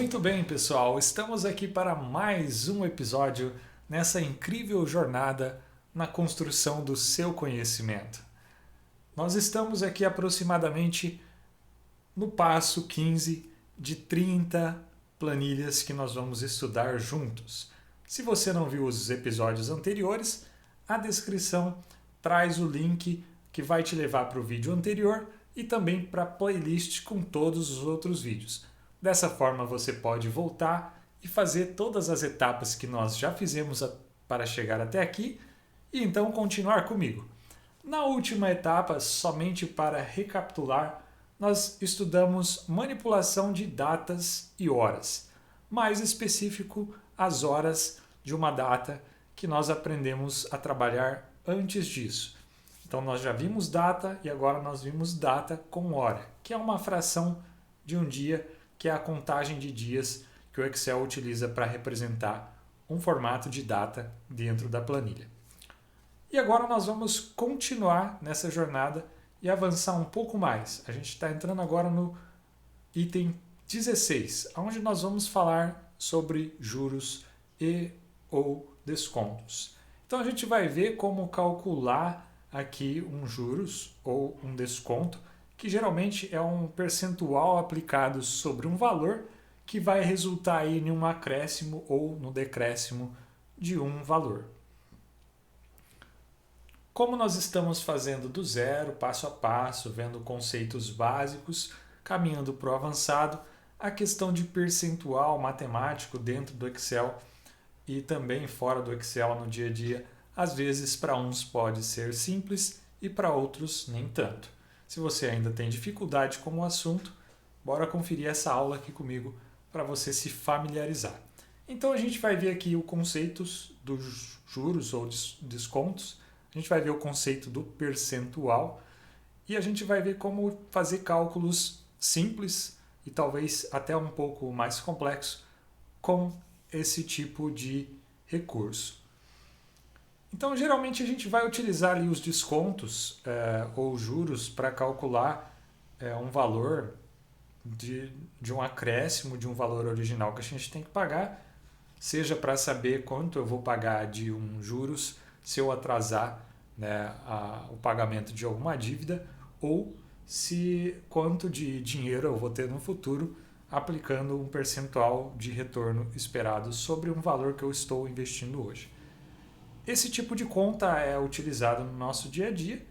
Muito bem, pessoal, estamos aqui para mais um episódio nessa incrível jornada na construção do seu conhecimento. Nós estamos aqui aproximadamente no passo 15 de 30 planilhas que nós vamos estudar juntos. Se você não viu os episódios anteriores, a descrição traz o link que vai te levar para o vídeo anterior e também para a playlist com todos os outros vídeos. Dessa forma você pode voltar e fazer todas as etapas que nós já fizemos para chegar até aqui e então continuar comigo. Na última etapa, somente para recapitular, nós estudamos manipulação de datas e horas. Mais específico, as horas de uma data que nós aprendemos a trabalhar antes disso. Então nós já vimos data e agora nós vimos data com hora, que é uma fração de um dia, que é a contagem de dias que o Excel utiliza para representar um formato de data dentro da planilha. E agora nós vamos continuar nessa jornada e avançar um pouco mais. A gente está entrando agora no item 16, onde nós vamos falar sobre juros e ou descontos. Então a gente vai ver como calcular aqui um juros ou um desconto, que geralmente é um percentual aplicado sobre um valor que vai resultar aí em um acréscimo ou no decréscimo de um valor. Como nós estamos fazendo do zero, passo a passo, vendo conceitos básicos, caminhando para o avançado, a questão de percentual matemático dentro do Excel e também fora do Excel no dia a dia, às vezes para uns pode ser simples e para outros nem tanto. Se você ainda tem dificuldade com o assunto, bora conferir essa aula aqui comigo para você se familiarizar. Então a gente vai ver aqui os conceitos dos juros ou descontos, a gente vai ver o conceito do percentual e a gente vai ver como fazer cálculos simples e talvez até um pouco mais complexo com esse tipo de recurso. Então, geralmente a gente vai utilizar ali os descontos ou juros para calcular um valor de um acréscimo de um valor original que a gente tem que pagar, seja para saber quanto eu vou pagar de um juros se eu atrasar o pagamento de alguma dívida ou se quanto de dinheiro eu vou ter no futuro aplicando um percentual de retorno esperado sobre um valor que eu estou investindo hoje. Esse tipo de conta é utilizado no nosso dia a dia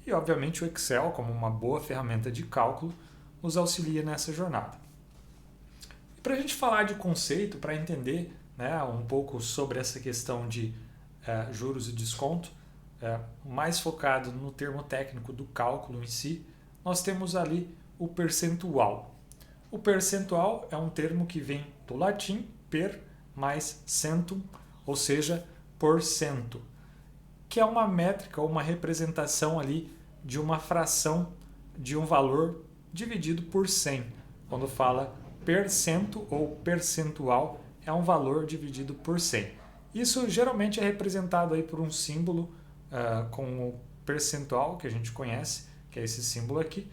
e, obviamente, o Excel, como uma boa ferramenta de cálculo, nos auxilia nessa jornada. E para a gente falar de conceito, para entender um pouco sobre essa questão de juros e desconto, mais focado no termo técnico do cálculo em si, nós temos ali o percentual. O percentual é um termo que vem do latim per mais centum, ou seja, por cento, que é uma métrica ou uma representação ali de uma fração de um valor dividido por 100. Quando fala percento ou percentual, é um valor dividido por 100. Isso geralmente é representado aí por um símbolo com o percentual que a gente conhece, que é esse símbolo aqui,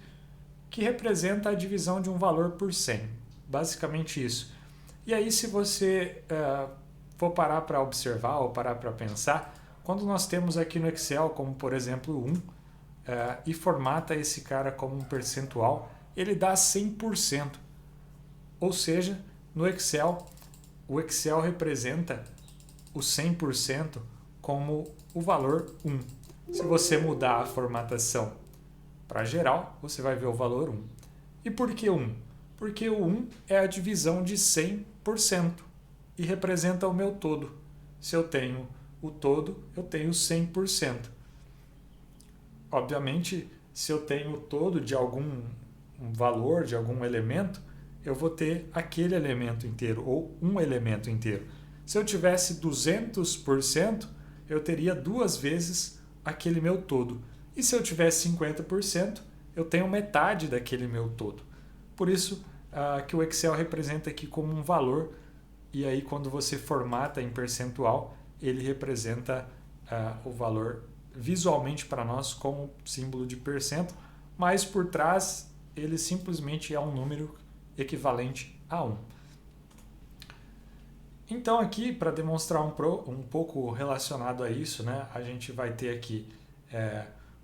que representa a divisão de um valor por 100. Basicamente isso. E aí se você for parar para observar ou parar para pensar, quando nós temos aqui no Excel, como por exemplo 1, e formata esse cara como um percentual, ele dá 100%. Ou seja, no Excel, o Excel representa o 100% como o valor 1. Se você mudar a formatação para geral, você vai ver o valor 1. E por que 1? Porque o 1 é a divisão de 100%. E representa o meu todo. Se eu tenho o todo, eu tenho 100%. Obviamente, se eu tenho o todo de algum valor, de algum elemento, eu vou ter aquele elemento inteiro, ou um elemento inteiro. Se eu tivesse 200%, eu teria 2 vezes aquele meu todo. E se eu tivesse 50%, eu tenho metade daquele meu todo. Por isso que o Excel representa aqui como um valor. E aí, quando você formata em percentual, ele representa o valor visualmente para nós como símbolo de percento, mas por trás ele simplesmente é um número equivalente a 1. Então aqui, para demonstrar um pouco relacionado a isso, né, a gente vai ter aqui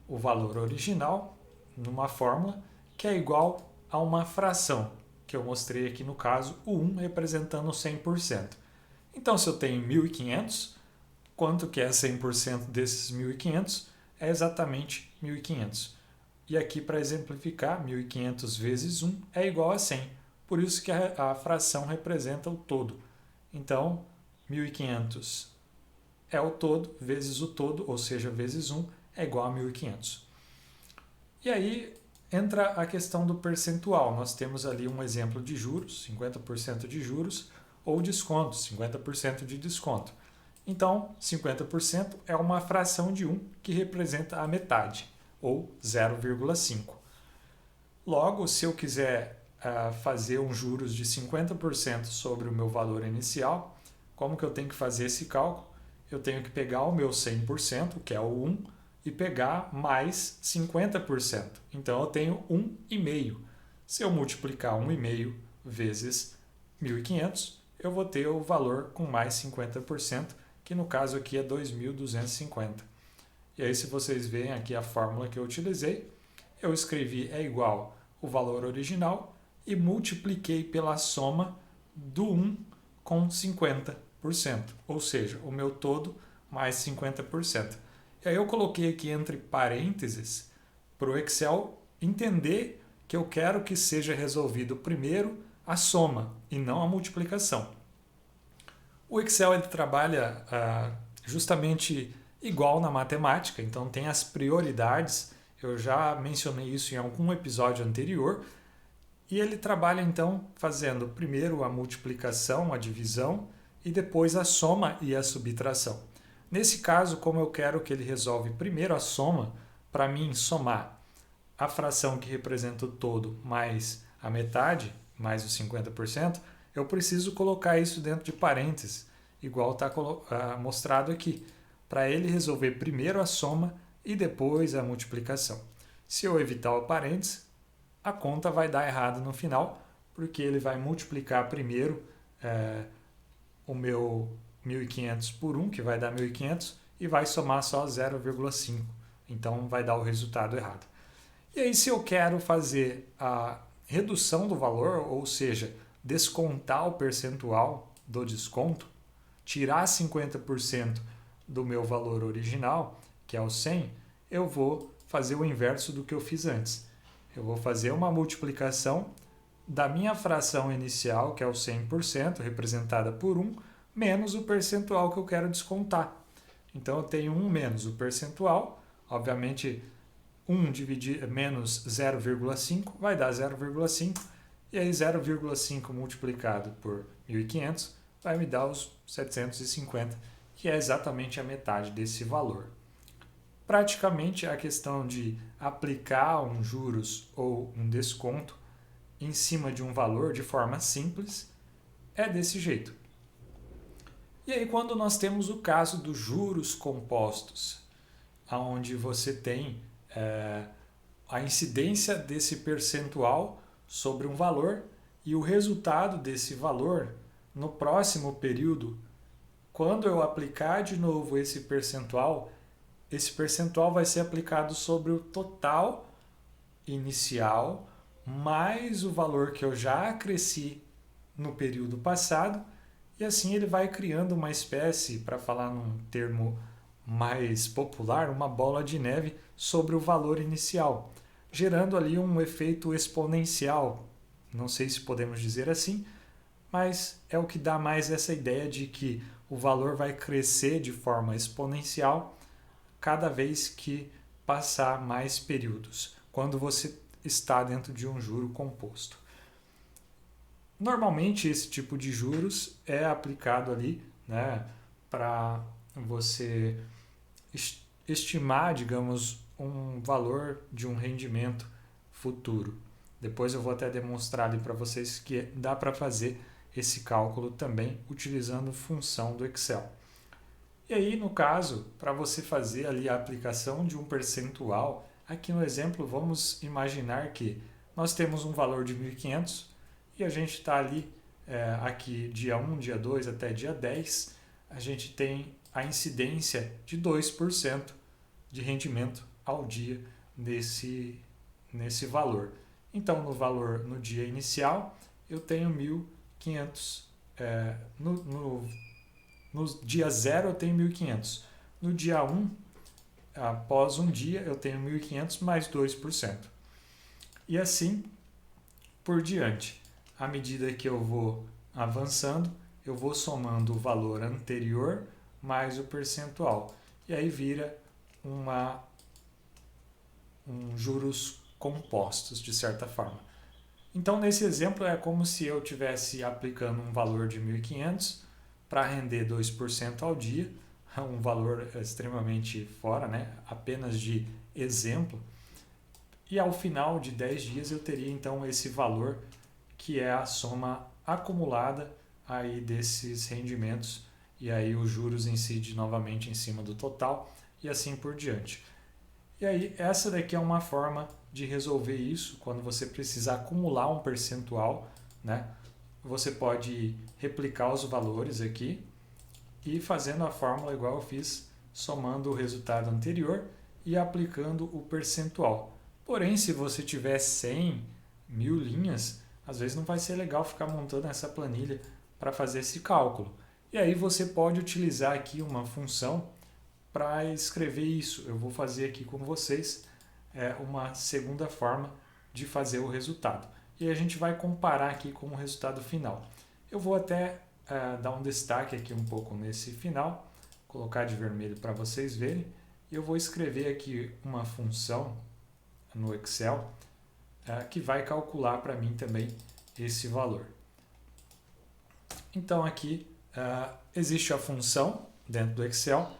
o valor original numa fórmula que é igual a uma fração, que eu mostrei aqui no caso, o 1 representando 100%. Então, se eu tenho 1.500, quanto que é 100% desses 1.500? É exatamente 1.500. E aqui, para exemplificar, 1.500 vezes 1 é igual a 100. Por isso que a fração representa o todo. Então, 1.500 é o todo, vezes o todo, ou seja, vezes 1, é igual a 1.500. E aí entra a questão do percentual. Nós temos ali um exemplo de juros, 50% de juros, ou desconto, 50% de desconto. Então, 50% é uma fração de 1 que representa a metade, ou 0,5. Logo, se eu quiser fazer um juros de 50% sobre o meu valor inicial, como que eu tenho que fazer esse cálculo? Eu tenho que pegar o meu 100%, que é o 1, e pegar mais 50%. Então, eu tenho 1,5. Se eu multiplicar 1,5 vezes 1.500, eu vou ter o valor com mais 50%, que no caso aqui é 2.250. E aí, se vocês veem aqui a fórmula que eu utilizei, eu escrevi é igual o valor original e multipliquei pela soma do 1 com 50%, ou seja, o meu todo mais 50%. E aí eu coloquei aqui entre parênteses para o Excel entender que eu quero que seja resolvido primeiro a soma e não a multiplicação. O Excel ele trabalha justamente igual na matemática, então tem as prioridades. Eu já mencionei isso em algum episódio anterior. E ele trabalha então fazendo primeiro a multiplicação, a divisão e depois a soma e a subtração. Nesse caso, como eu quero que ele resolve primeiro a soma, para mim somar a fração que representa o todo mais a metade, mais os 50%, eu preciso colocar isso dentro de parênteses, igual está mostrado aqui, para ele resolver primeiro a soma e depois a multiplicação. Se eu evitar o parênteses, a conta vai dar errado no final, porque ele vai multiplicar primeiro o meu 1.500 por 1, que vai dar 1.500, e vai somar só 0,5. Então, vai dar o resultado errado. E aí, se eu quero fazer a redução do valor, ou seja, descontar o percentual do desconto, tirar 50% do meu valor original, que é o 100, eu vou fazer o inverso do que eu fiz antes. Eu vou fazer uma multiplicação da minha fração inicial, que é o 100%, representada por 1, menos o percentual que eu quero descontar. Então, eu tenho 1 menos o percentual, obviamente 1 menos 0,5 vai dar 0,5, e aí 0,5 multiplicado por 1.500 vai me dar os 750, que é exatamente a metade desse valor. Praticamente a questão de aplicar um juros ou um desconto em cima de um valor de forma simples é desse jeito. E aí quando nós temos o caso dos juros compostos, onde você tem a incidência desse percentual sobre um valor e o resultado desse valor no próximo período, quando eu aplicar de novo esse percentual vai ser aplicado sobre o total inicial mais o valor que eu já acresci no período passado, e assim ele vai criando uma espécie, para falar num termo mais popular, uma bola de neve sobre o valor inicial, gerando ali um efeito exponencial. Não sei se podemos dizer assim, mas é o que dá mais essa ideia de que o valor vai crescer de forma exponencial cada vez que passar mais períodos, quando você está dentro de um juro composto. Normalmente esse tipo de juros é aplicado ali, né, para você estimar, digamos, um valor de um rendimento futuro. Depois eu vou até demonstrar ali para vocês que dá para fazer esse cálculo também utilizando função do Excel. E aí, no caso, para você fazer ali a aplicação de um percentual, aqui no exemplo vamos imaginar que nós temos um valor de 1.500 e a gente está ali aqui dia 1, dia 2 até dia 10, a gente tem a incidência de 2% de rendimento ao dia nesse valor. Então, no dia inicial, eu tenho 1.500. No dia 0, eu tenho 1.500. No dia 1, após um dia, eu tenho 1.500 mais 2%. E assim por diante. À medida que eu vou avançando, eu vou somando o valor anterior mais o percentual. E aí vira juros compostos, de certa forma. Então, nesse exemplo, é como se eu estivesse aplicando um valor de 1.500 para render 2% ao dia, um valor extremamente fora, né? Apenas de exemplo. E ao final de 10 dias eu teria então esse valor que é a soma acumulada aí desses rendimentos, e aí os juros incidem novamente em cima do total e assim por diante. E aí essa daqui é uma forma de resolver isso quando você precisa acumular um percentual, né? Você pode replicar os valores aqui e fazendo a fórmula igual eu fiz, somando o resultado anterior e aplicando o percentual. Porém, se você tiver 100, 1.000 linhas, às vezes não vai ser legal ficar montando essa planilha para fazer esse cálculo. E aí você pode utilizar aqui uma função para escrever isso. Eu vou fazer aqui com vocês uma segunda forma de fazer o resultado. E a gente vai comparar aqui com o resultado final. Eu vou até dar um destaque aqui um pouco nesse final, colocar de vermelho para vocês verem. E eu vou escrever aqui uma função no Excel que vai calcular para mim também esse valor. Então aqui existe a função dentro do Excel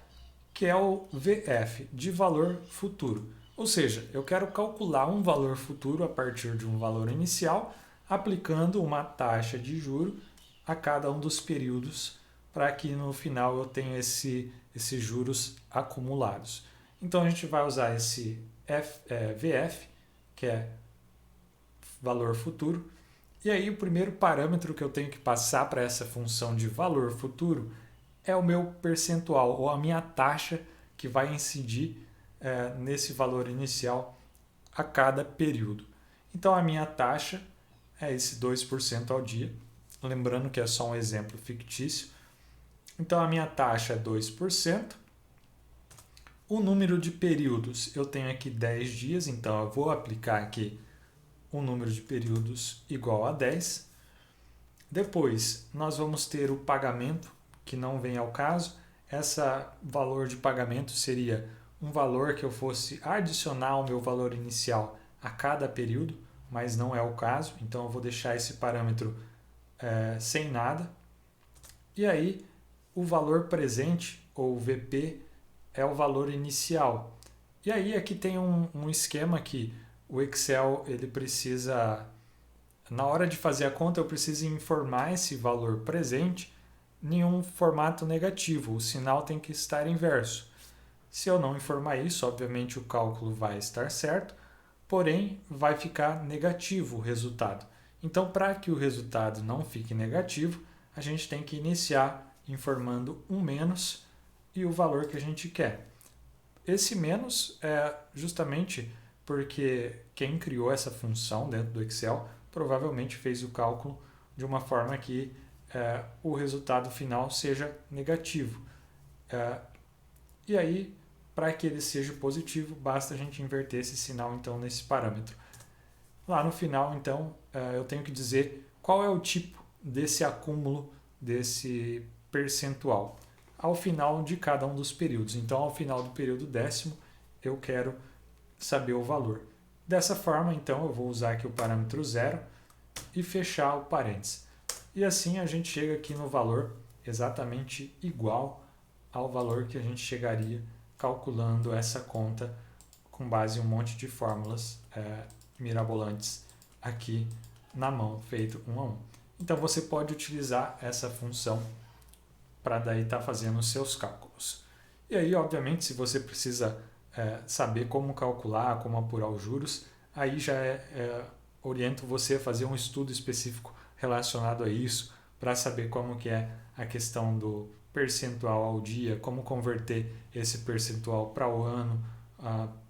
que é o VF, de valor futuro. Ou seja, eu quero calcular um valor futuro a partir de um valor inicial, aplicando uma taxa de juro a cada um dos períodos, para que no final eu tenha esses juros acumulados. Então a gente vai usar esse VF, que é valor futuro, e aí o primeiro parâmetro que eu tenho que passar para essa função de valor futuro é o meu percentual, ou a minha taxa que vai incidir nesse valor inicial a cada período. Então a minha taxa é esse 2% ao dia, lembrando que é só um exemplo fictício. Então a minha taxa é 2%. O número de períodos, eu tenho aqui 10 dias, então eu vou aplicar aqui um número de períodos igual a 10. Depois, nós vamos ter o pagamento, que não vem ao caso. Esse valor de pagamento seria um valor que eu fosse adicionar ao meu valor inicial a cada período, mas não é o caso, então eu vou deixar esse parâmetro sem nada. E aí, o valor presente, ou VP, é o valor inicial. E aí aqui tem um esquema que o Excel ele precisa, na hora de fazer a conta, eu preciso informar esse valor presente em um formato negativo, o sinal tem que estar inverso. Se eu não informar isso, obviamente o cálculo vai estar certo, porém vai ficar negativo o resultado. Então, para que o resultado não fique negativo, a gente tem que iniciar informando um menos e o valor que a gente quer. Esse menos é justamente porque quem criou essa função dentro do Excel provavelmente fez o cálculo de uma forma que o resultado final seja negativo. E aí, para que ele seja positivo, basta a gente inverter esse sinal então nesse parâmetro. Lá no final, então, eu tenho que dizer qual é o tipo desse acúmulo, desse percentual, ao final de cada um dos períodos. Então, ao final do período 10º, eu quero saber o valor. Dessa forma, então, eu vou usar aqui o parâmetro 0 e fechar o parênteses. E assim a gente chega aqui no valor exatamente igual ao valor que a gente chegaria calculando essa conta com base em um monte de fórmulas mirabolantes aqui na mão, feito um a um. Então você pode utilizar essa função para daí estar fazendo os seus cálculos. E aí, obviamente, se você precisa saber como calcular, como apurar os juros, aí já oriento você a fazer um estudo específico relacionado a isso, para saber como que é a questão do percentual ao dia, como converter esse percentual para o ano,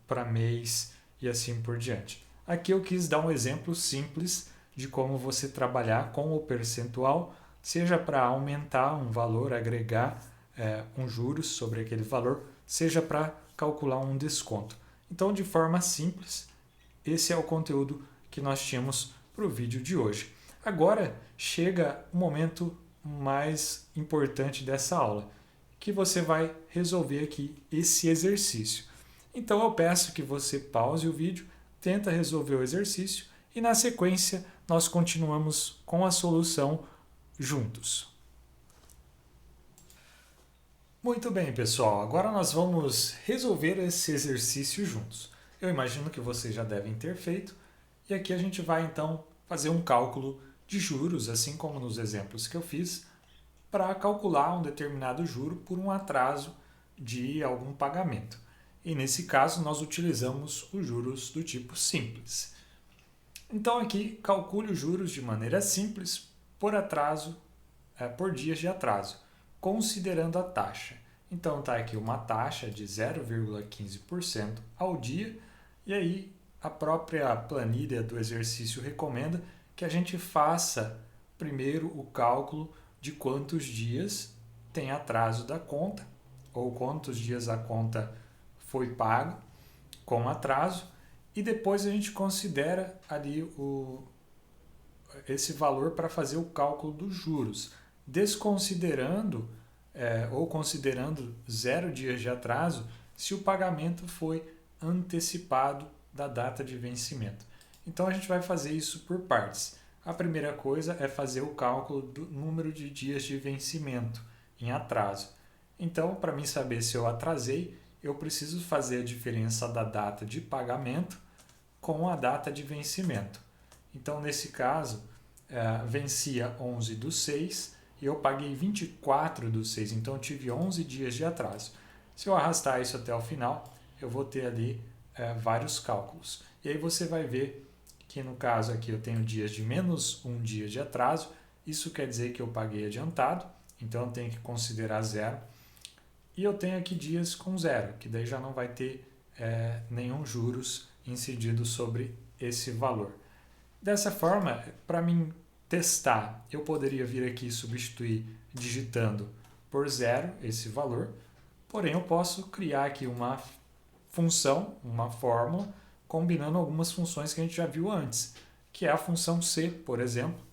para mês e assim por diante. Aqui eu quis dar um exemplo simples de como você trabalhar com o percentual, seja para aumentar um valor, agregar um juros sobre aquele valor, seja para calcular um desconto. Então, de forma simples, esse é o conteúdo que nós tínhamos para o vídeo de hoje. Agora chega o momento mais importante dessa aula, que você vai resolver aqui esse exercício. Então eu peço que você pause o vídeo, tenta resolver o exercício e na sequência nós continuamos com a solução juntos. Muito bem, pessoal. Agora nós vamos resolver esse exercício juntos. Eu imagino que vocês já devem ter feito e aqui a gente vai então fazer um cálculo de juros, assim como nos exemplos que eu fiz, para calcular um determinado juro por um atraso de algum pagamento. E nesse caso nós utilizamos os juros do tipo simples. Então aqui calcule os juros de maneira simples por atraso, por dias de atraso, considerando a taxa. Então está aqui uma taxa de 0,15% ao dia e aí a própria planilha do exercício recomenda que a gente faça primeiro o cálculo de quantos dias tem atraso da conta ou quantos dias a conta foi paga com atraso e depois a gente considera ali esse valor para fazer o cálculo dos juros, desconsiderando ou considerando 0 dias de atraso se o pagamento foi antecipado da data de vencimento. Então a gente vai fazer isso por partes. A primeira coisa é fazer o cálculo do número de dias de vencimento em atraso. Então, para mim saber se eu atrasei, eu preciso fazer a diferença da data de pagamento com a data de vencimento. Então, nesse caso, vencia 11/6 e eu paguei 24/6, então eu tive 11 dias de atraso. Se eu arrastar isso até o final, eu vou ter ali vários cálculos. E aí você vai ver que no caso aqui eu tenho dias de menos 1 dia de atraso, isso quer dizer que eu paguei adiantado, então eu tenho que considerar 0. E eu tenho aqui dias com 0, que daí já não vai ter nenhum juros incidido sobre esse valor. Dessa forma, para mim testar, eu poderia vir aqui substituir digitando por 0 esse valor, porém eu posso criar aqui uma função, uma fórmula, combinando algumas funções que a gente já viu antes, que é a função C, por exemplo.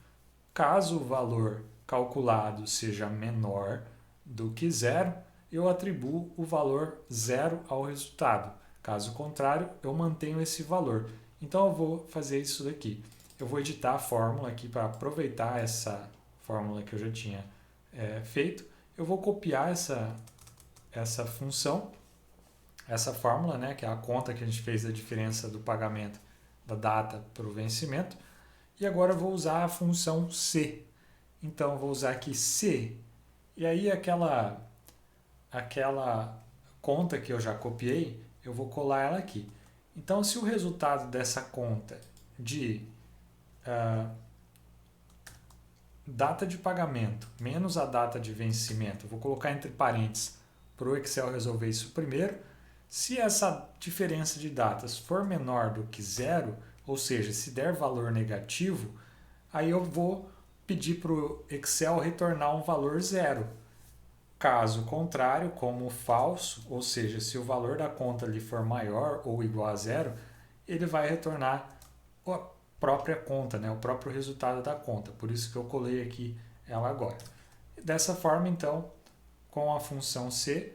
Caso o valor calculado seja menor do que 0, eu atribuo o valor 0 ao resultado. Caso contrário, eu mantenho esse valor. Então eu vou fazer isso daqui. Eu vou editar a fórmula aqui para aproveitar essa fórmula que eu já tinha feito. Eu vou copiar essa função, essa fórmula, né, que é a conta que a gente fez da diferença do pagamento da data para o vencimento. E agora eu vou usar a função C. Então eu vou usar aqui C. E aí aquela conta que eu já copiei, eu vou colar ela aqui. Então se o resultado dessa conta de data de pagamento menos a data de vencimento, eu vou colocar entre parênteses para o Excel resolver isso primeiro. Se essa diferença de datas for menor do que 0, ou seja, se der valor negativo, aí eu vou pedir para o Excel retornar um valor 0. Caso contrário, como falso, ou seja, se o valor da conta ali for maior ou igual a 0, ele vai retornar a própria conta, né? O próprio resultado da conta. Por isso que eu colei aqui ela agora. Dessa forma, então, com a função C,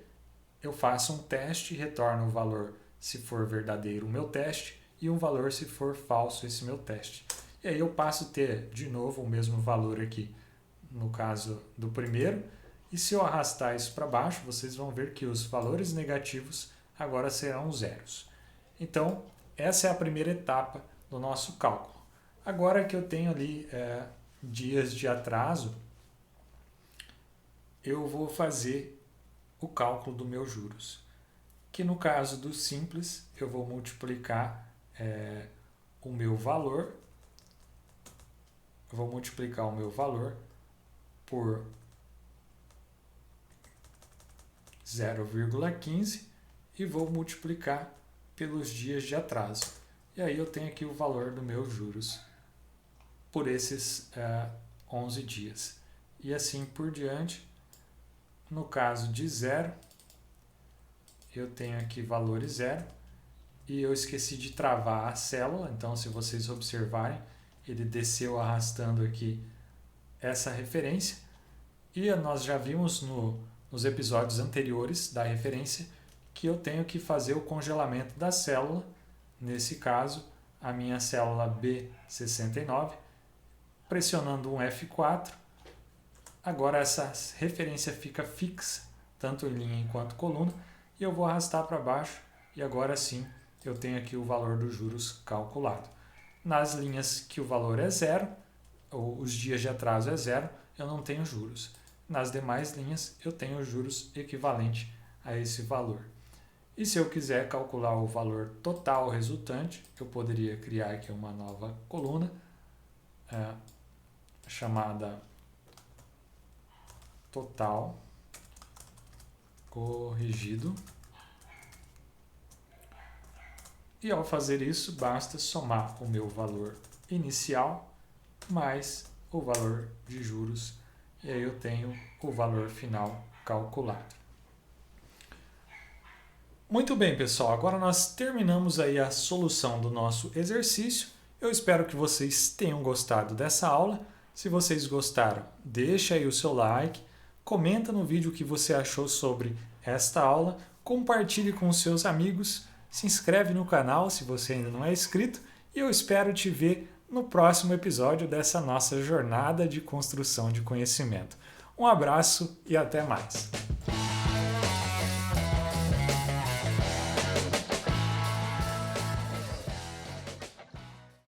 eu faço um teste e retorno o valor se for verdadeiro o meu teste e um valor se for falso esse meu teste. E aí eu passo a ter de novo o mesmo valor aqui no caso do primeiro. E se eu arrastar isso para baixo, vocês vão ver que os valores negativos agora serão zeros. Então, essa é a primeira etapa do nosso cálculo. Agora que eu tenho ali dias de atraso, eu vou fazer o cálculo do meu juros, que no caso do simples, eu vou multiplicar o meu valor por 0,15 e vou multiplicar pelos dias de atraso. E aí eu tenho aqui o valor do meu juros por esses 11 dias. E assim por diante. No caso de 0, eu tenho aqui valores 0 e eu esqueci de travar a célula, então se vocês observarem, ele desceu arrastando aqui essa referência e nós já vimos nos episódios anteriores da referência que eu tenho que fazer o congelamento da célula, nesse caso a minha célula B69, pressionando um F4. Agora essa referência fica fixa, tanto em linha quanto coluna, e eu vou arrastar para baixo e agora sim eu tenho aqui o valor dos juros calculado. Nas linhas que o valor é 0, ou os dias de atraso é 0, eu não tenho juros. Nas demais linhas eu tenho juros equivalente a esse valor. E se eu quiser calcular o valor total resultante, eu poderia criar aqui uma nova coluna chamada total corrigido. E ao fazer isso, basta somar o meu valor inicial mais o valor de juros. E aí eu tenho o valor final calculado. Muito bem, pessoal. Agora nós terminamos aí a solução do nosso exercício. Eu espero que vocês tenham gostado dessa aula. Se vocês gostaram, deixa aí o seu like. Comenta no vídeo o que você achou sobre esta aula, compartilhe com os seus amigos, se inscreve no canal se você ainda não é inscrito e eu espero te ver no próximo episódio dessa nossa jornada de construção de conhecimento. Um abraço e até mais!